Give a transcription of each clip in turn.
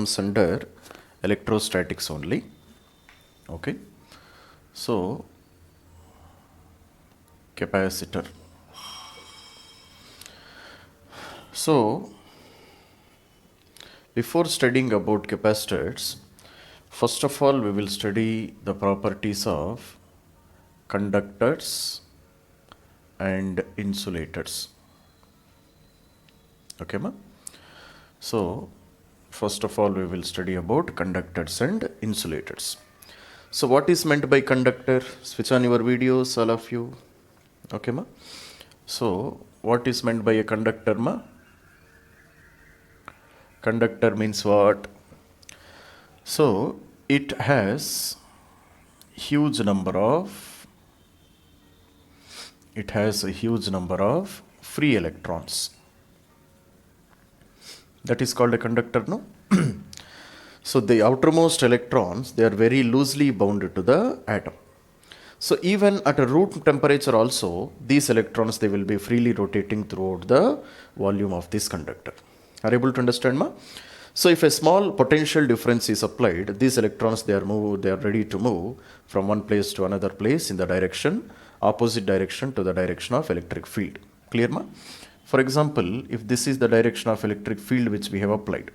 comes under electrostatics only. Okay, so capacitor. So before studying about capacitors, first of all we will study the properties of conductors and insulators. Okay, ma? So first of all we will study about conductors and insulators. So what is meant by conductor? Switch on your videos, all of you. Okay, ma? So what is meant by a conductor, ma? Conductor means what? So it has huge number of free electrons. That is called a conductor, no? So the outermost electrons, they are very loosely bound to the atom. So even at a room temperature also, these electrons, they will be freely rotating throughout the volume of this conductor. Are you able to understand, ma? So if a small potential difference is applied, these electrons, they are ready to move from one place to another place in the opposite direction to the direction of electric field. Clear, ma? For example, if this is the direction of electric field which we have applied,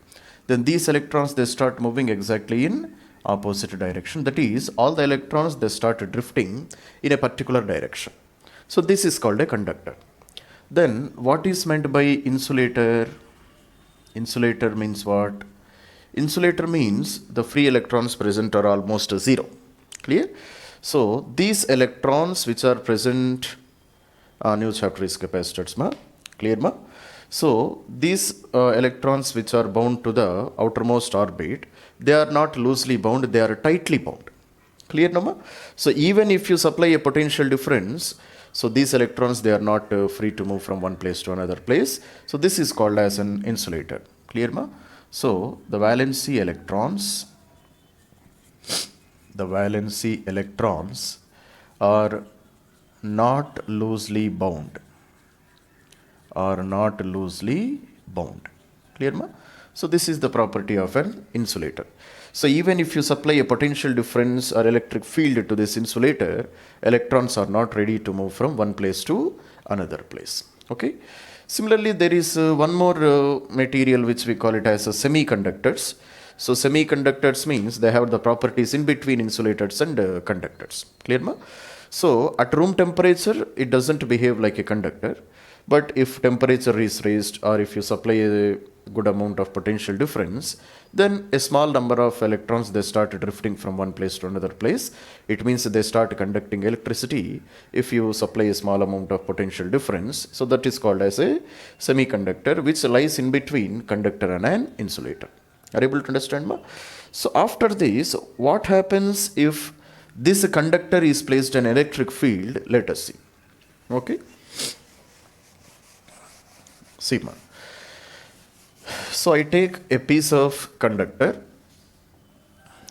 then these electrons, they start moving exactly in opposite direction. That is, all the electrons, they start drifting in a particular direction. So this is called a conductor. Then what is meant by insulator? Insulator means what? Insulator means the free electrons present are almost zero. Clear? So these electrons which are present, new chapter is capacitors, ma? Clear, ma? So these electrons which are bound to the outermost orbit, they are not loosely bound, they are tightly bound. Clear, no, ma? So even if you supply a potential difference, so these electrons, they are not free to move from one place to another place. So this is called as an insulator. Clear, ma? So the valency electrons are not loosely bound. Clear, ma? So this is the property of an insulator. So even if you supply a potential difference or electric field to this insulator, electrons are not ready to move from one place to another place. Okay. Similarly, there is one more material which we call it as semiconductors. So semiconductors means they have the properties in between insulators and conductors. Clear, ma? So at room temperature, it doesn't behave like a conductor. But if temperature is raised or if you supply a good amount of potential difference, then a small number of electrons, they start drifting from one place to another place. It means they start conducting electricity if you supply a small amount of potential difference. So that is called as a semiconductor, which lies in between conductor and an insulator. Are you able to understand, ma? So after this, what happens if this conductor is placed in electric field? Let us see. Okay. See, ma. So I take a piece of conductor.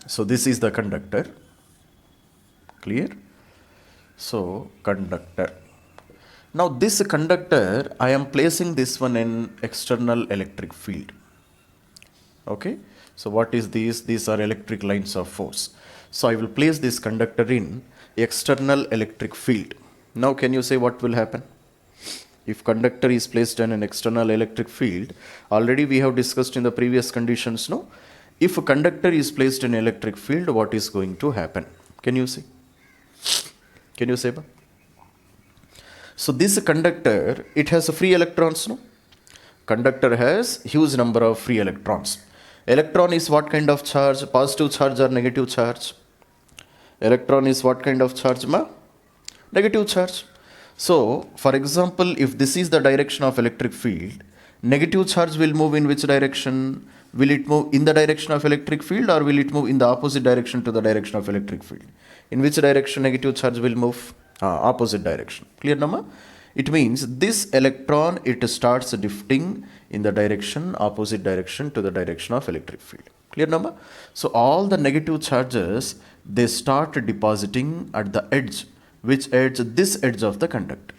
So this is the conductor. Clear? So conductor. Now this conductor, I am placing this one in external electric field. Okay. So what is this? These are electric lines of force. So I will place this conductor in external electric field. Now can you say what will happen? If conductor is placed in an external electric field, already we have discussed in the previous conditions, no? If a conductor is placed in electric field, what is going to happen? Can you see? Can you say? So this conductor, it has free electrons, no? Conductor has huge number of free electrons. Electron is what kind of charge? Positive charge or negative charge? Electron is what kind of charge, ma? Negative charge. So, for example, if this is the direction of electric field, negative charge will move in which direction? Will it move in the direction of electric field or will it move in the opposite direction to the direction of electric field? In which direction negative charge will move? Opposite direction. Clear, Nama? It means this electron, it starts drifting in the opposite direction to the direction of electric field. Clear, Nama? So, all the negative charges, they start depositing at the edge. Which edge? This edge of the conductor.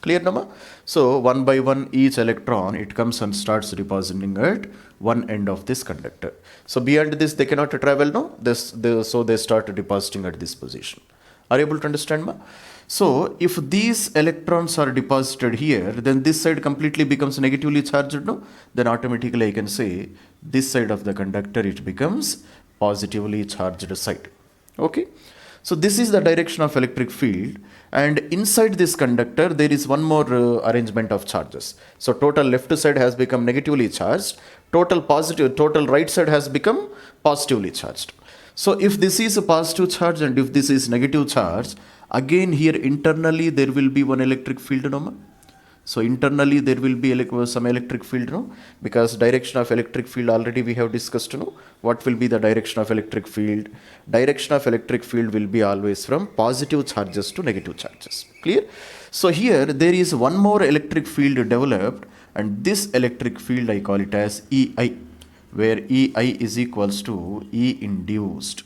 Clear, Nama? So one by one, each electron, it comes and starts depositing at one end of this conductor. So beyond this, they cannot travel, no? So they start depositing at this position. Are you able to understand, ma? So if these electrons are deposited here, then this side completely becomes negatively charged, no? Then automatically I can say this side of the conductor, it becomes positively charged side. Okay? So this is the direction of electric field, and inside this conductor there is one more arrangement of charges. So total left side has become negatively charged, total right side has become positively charged. So if this is a positive charge and if this is negative charge, again here internally there will be one electric field, no? So internally there will be some electric field, no? Because direction of electric field already we have discussed, no? What will be the direction of electric field? Direction of electric field will be always from positive charges to negative charges. Clear? So here there is one more electric field developed, and this electric field I call it as EI, where EI is equals to E induced.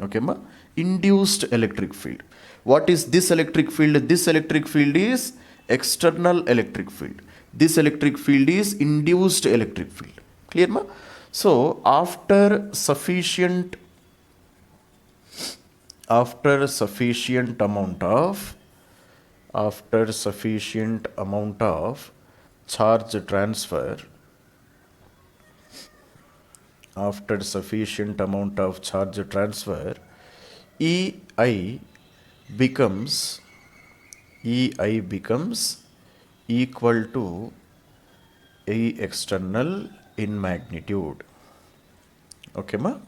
Okay, ma? Induced electric field. What is this electric field? This electric field is external electric field. This electric field is induced electric field. Clear, ma? So after sufficient amount of charge transfer, EI becomes equal to E external in magnitude. Okay, ma?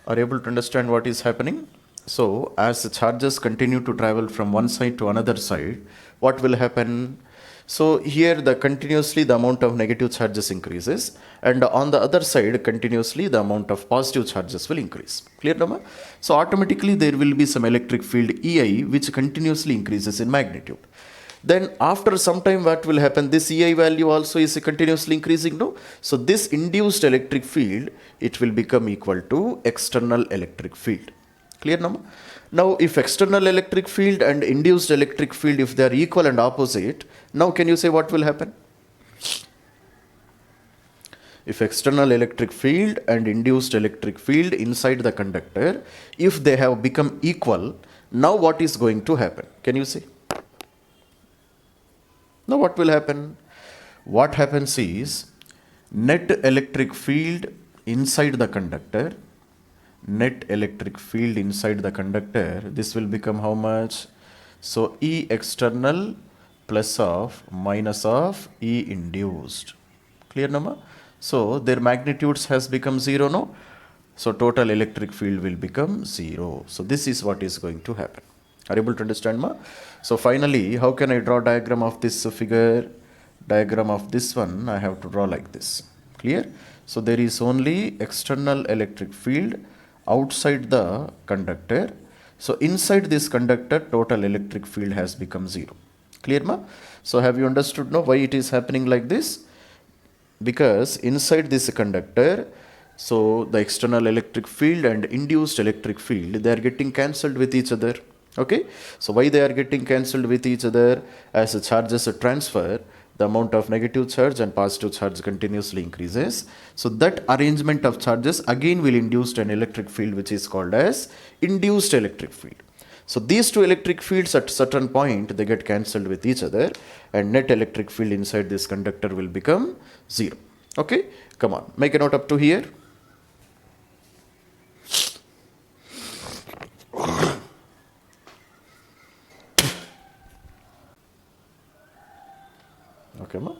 Are you able to understand what is happening? So as the charges continue to travel from one side to another side, what will happen? So here continuously the amount of negative charges increases, and on the other side continuously the amount of positive charges will increase. Clear, Nama? So automatically there will be some electric field EI which continuously increases in magnitude. Then after some time what will happen? This EI value also is continuously increasing, no? So this induced electric field, it will become equal to external electric field. Clear, Nama? Now if external electric field and induced electric field, if they are equal and opposite, now can you say what will happen? If external electric field and induced electric field inside the conductor, if they have become equal, now what is going to happen? Can you say? Now what will happen? What happens is net electric field inside the conductor, this will become how much? So E external plus of minus of E induced. Clear, Nama? So their magnitudes has become 0, no? So total electric field will become 0. So this is what is going to happen. Are you able to understand, ma? So finally, how can I draw diagram of this figure? Diagram of this one, I have to draw like this. Clear? So there is only external electric field outside the conductor. So inside this conductor, total electric field has become 0. Clear, ma? So have you understood now why it is happening like this? Because inside this conductor, so the external electric field and induced electric field, they are getting cancelled with each other. Okay, so why they are getting cancelled with each other? As the charges transfer, the amount of negative charge and positive charge continuously increases. So that arrangement of charges again will induce an electric field which is called as induced electric field. So these two electric fields at certain point, they get cancelled with each other, and net electric field inside this conductor will become 0. Okay, come on, make a note up to here. Okay, ma?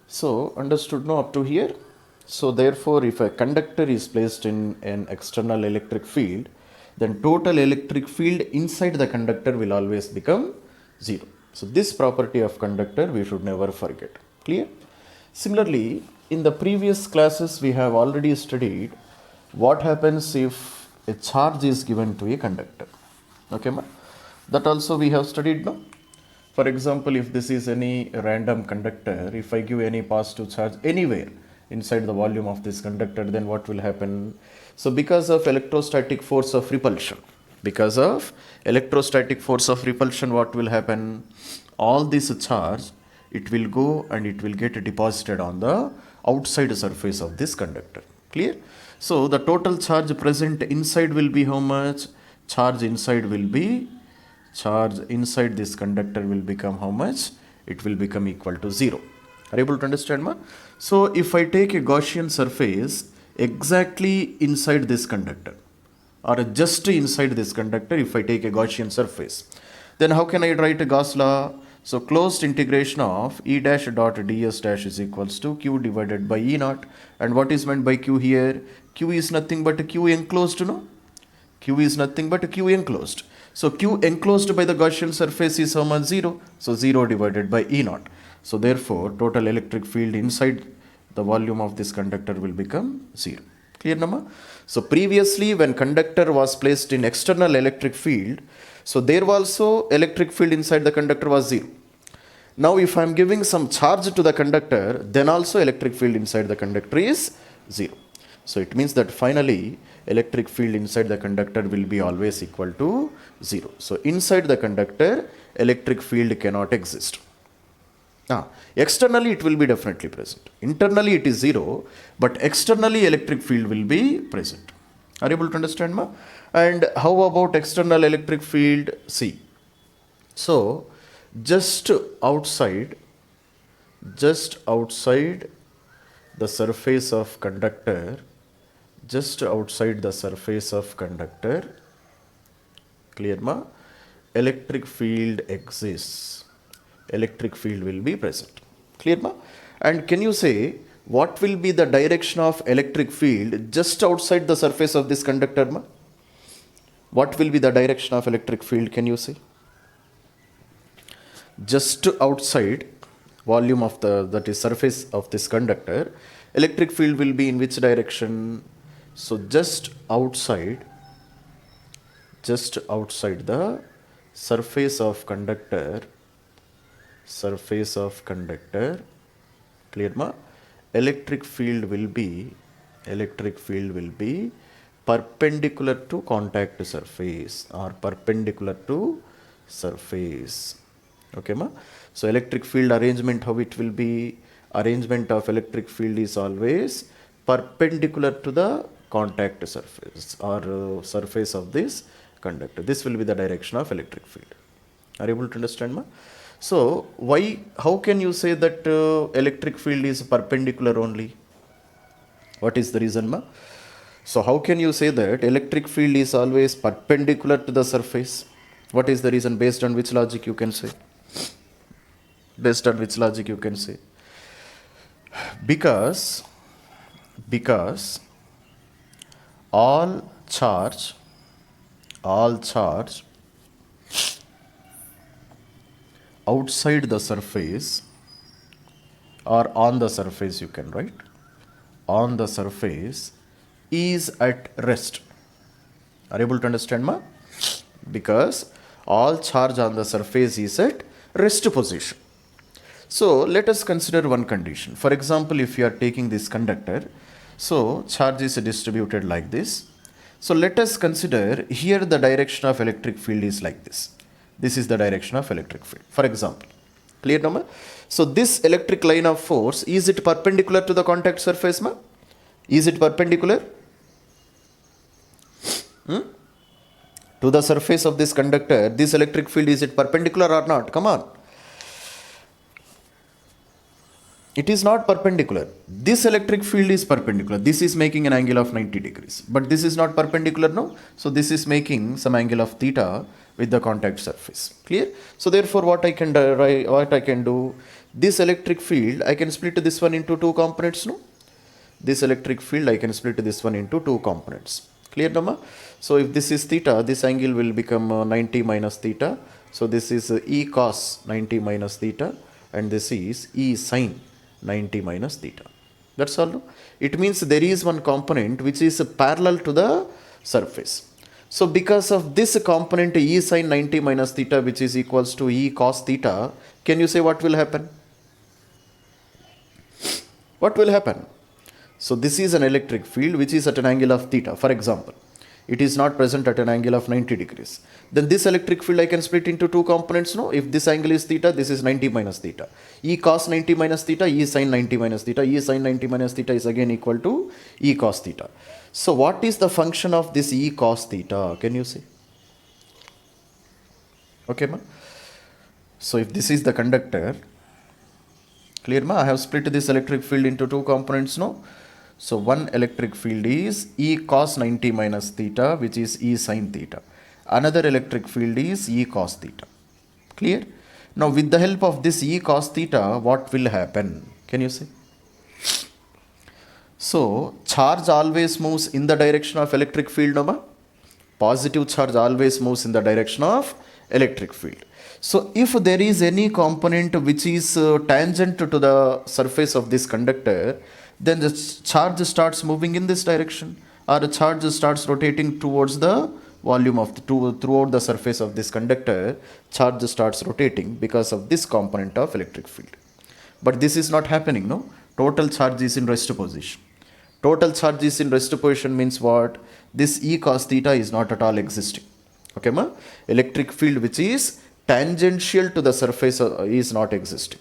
So understood now up to here. So therefore, if a conductor is placed in an external electric field, then total electric field inside the conductor will always become 0. So this property of conductor we should never forget. Clear? Similarly, in the previous classes we have already studied what happens if a charge is given to a conductor. Okay, ma? That also we have studied now. For example, if this is any random conductor, if I give any positive charge anywhere inside the volume of this conductor, then what will happen? So because of electrostatic force of repulsion, Because of electrostatic force of repulsion, what will happen? All this charge, it will go and it will get deposited on the outside surface of this conductor. Clear? So the total charge present inside will be how much? Charge inside this conductor will become how much? It will become equal to 0. Are you able to understand, ma? So if I take a Gaussian surface exactly inside this conductor, or just inside this conductor, if I take a Gaussian surface, then how can I write a Gauss law? So closed integration of E dash dot ds dash is equals to q divided by E naught. And what is meant by q here? Q is nothing but q enclosed, no? Q is nothing but q enclosed. So q enclosed by the Gaussian surface is how much? 0. So 0 divided by E naught. So therefore total electric field inside the volume of this conductor will become 0. Clear, Nama? So previously when conductor was placed in external electric field, so there also electric field inside the conductor was 0. Now if I am giving some charge to the conductor, then also electric field inside the conductor is 0. So it means that finally electric field inside the conductor will be always equal to 0. So inside the conductor electric field cannot exist. Externally it will be definitely present. Internally it is 0, but externally electric field will be present. Are you able to understand, ma? And how about external electric field? See, so just outside the surface of conductor, clear, ma? Electric field exists. Electric field will be present. Clear, ma? And can you say what will be the direction of electric field just outside the surface of this conductor, ma? What will be the direction of electric field? Can you say? Just outside volume of that is surface of this conductor, electric field will be in which direction? So just outside the surface of conductor, clear, ma? Electric field will be perpendicular to contact surface or perpendicular to surface. Okay, ma? So electric field arrangement, how it will be? Arrangement of electric field is always perpendicular to the contact surface or surface of this conductor. This will be the direction of electric field. Are you able to understand, ma? So how can you say that electric field is perpendicular only? What is the reason, ma? So how can you say that electric field is always perpendicular to the surface? What is the reason? Based on which logic you can say? Because all charge outside the surface or on the surface, you can write, on the surface is at rest. Are you able to understand, ma? Because all charge on the surface is at rest position. So let us consider one condition. For example, if you are taking this conductor, so charge is distributed like this. So let us consider here the direction of electric field is like this. This is the direction of electric field, for example. Clear, no, ma? So this electric line of force, is it perpendicular to the contact surface, ma? Is it perpendicular to the surface of this conductor? This electric field, is it perpendicular or not? Come on. It is not perpendicular. This electric field is perpendicular. This is making an angle of 90 degrees. But this is not perpendicular, no? So this is making some angle of theta with the contact surface. Clear? So therefore what I can do, this electric field, I can split this one into two components, no? This electric field, I can split this one into two components. Clear, Nama? So if this is theta, this angle will become 90 minus theta. So this is E cos 90 minus theta, and this is E sin 90 minus theta. That's all. No? It means there is one component which is parallel to the surface. So because of this component E sin 90 minus theta, which is equals to E cos theta, can you say what will happen? What will happen? So this is an electric field which is at an angle of theta. For example, It is not present at an angle of 90 degrees. Then this electric field I can split into two components. No, if this angle is theta, this is 90 minus theta. E cos 90 minus theta, E sin 90 minus theta. E sin 90 minus theta is again equal to E cos theta. So what is the function of this E cos theta? Can you see? Okay, ma? So if this is the conductor, clear, ma? I have split this electric field into two components, no? So one electric field is E cos 90 minus theta, which is E sin theta. Another electric field is E cos theta. Clear? Now with the help of this E cos theta, what will happen? Can you see? So charge always moves in the direction of electric field, no, ma? Positive charge always moves in the direction of electric field. So if there is any component which is tangent to the surface of this conductor, then the charge starts moving in this direction, or the charge starts rotating towards the volume of throughout the surface of this conductor. Charge starts rotating because of this component of electric field. But this is not happening, no? Total charge is in rest position. Total charge is in rest position means what? This E cos theta is not at all existing. Okay, ma? Electric field which is tangential to the surface is not existing.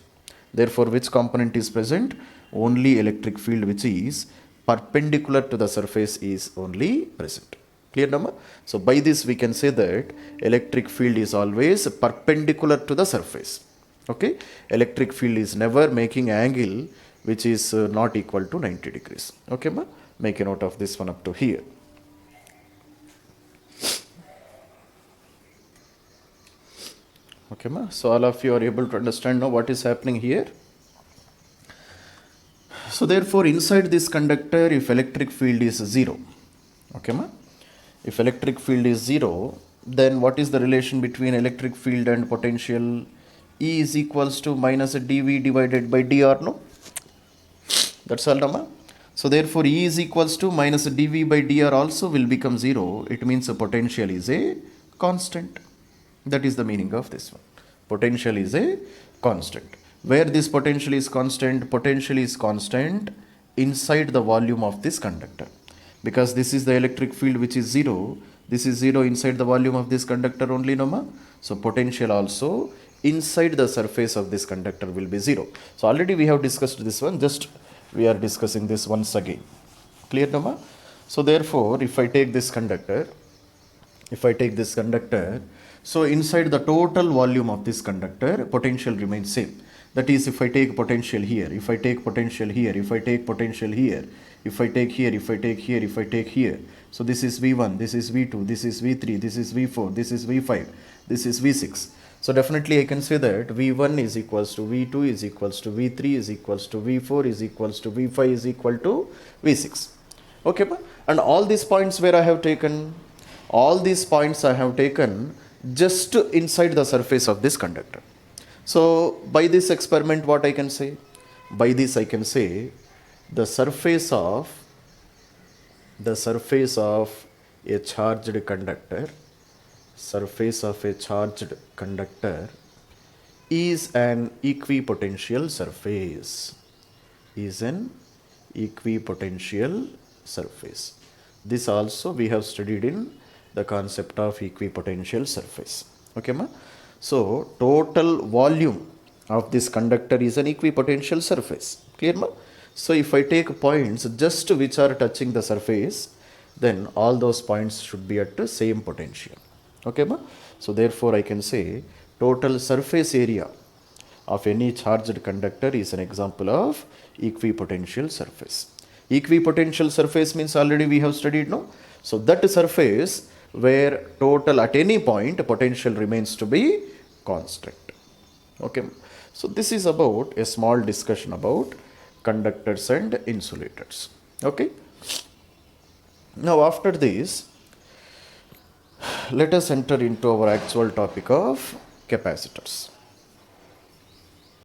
Therefore, which component is present? Only electric field which is perpendicular to the surface is only present. Clear, Nama? So by this we can say that electric field is always perpendicular to the surface. Okay? Electric field is never making angle which is not equal to 90 degrees. Okay, ma? Make a note of this one up to here. Okay, ma? So all of you are able to understand now what is happening here. So therefore, inside this conductor, if electric field is 0, okay, ma? If electric field is 0, then what is the relation between electric field and potential? E is equals to minus dV divided by dr, no? That's all, ma? So therefore, E is equals to minus dV by dr also will become 0. It means the potential is a constant. That is the meaning of this one. Potential is a constant. Where this potential is constant inside the volume of this conductor. Because this is the electric field which is 0. This is 0 inside the volume of this conductor only, no, ma? So potential also inside the surface of this conductor will be 0. So already we have discussed this one. Just we are discussing this once again. Clear, no, ma? So therefore, if I take this conductor, so inside the total volume of this conductor, potential remains same. That is, if I take potential here, if I take potential here, if I take potential here, if I take here, if I take here, if I take here. So this is V1, this is V2, this is V3, this is V4, this is V5, this is V6. So definitely I can say that V1 is equals to V2 is equals to V3 is equals to V4 is equals to V5 is equal to V6. Okay, and all these points where I have taken, just inside the surface of this conductor. So by this experiment, what I can say? By this I can say the surface of a charged conductor, is an equipotential surface. This also we have studied in the concept of equipotential surface. Okay, ma? So total volume of this conductor is an equipotential surface. Clear, ma? So if I take points just which are touching the surface, then all those points should be at the same potential. Okay, ma? So therefore I can say total surface area of any charged conductor is an example of equipotential surface. Equipotential surface means already we have studied, no? So that surface where total at any point potential remains to be constant. Okay, so this is about a small discussion about conductors and insulators. Okay, now after this, let us enter into our actual topic of capacitors.